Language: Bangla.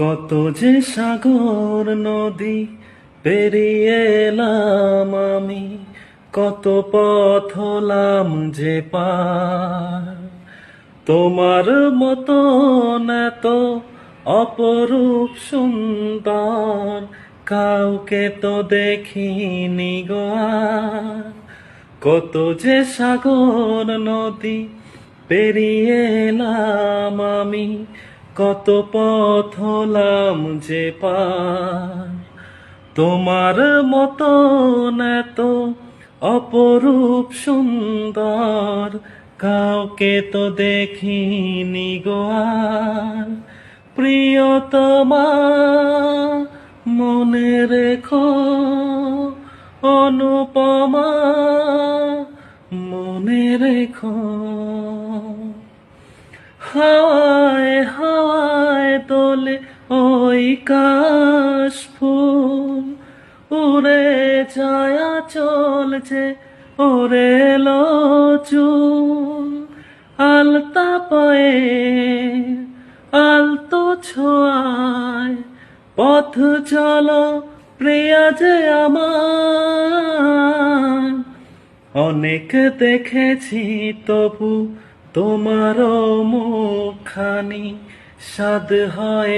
কত যে সাগর নদী পেরিয়ে এলাম আমি, কত পথ হলাম যে পার। তোমার মতন এত অপরূপ সুন্দর কাউকে তো দেখিনি গো আর। কত যে সাগর নদী পেরিয়ে এলাম আমি, কত পথ হলাম যে পার। তোমার মতন এত অপরূপ সুন্দর কাউকে তো দেখিনি গো আর। প্রিয়তমা মনে রেখো, অনুপমা মনে রেখো। হাওয়ায় হাওয়ায় দোলে ওই কাশফুল, উড়ে যায় চলছে ওরে এলো চুল। আলতা পায়ে আলতো ছোঁয়ায় পথ চলো প্রিয়া যে আমার। অনেক দেখেছি তবু তোমারও মুখখানি স্বাদ হয়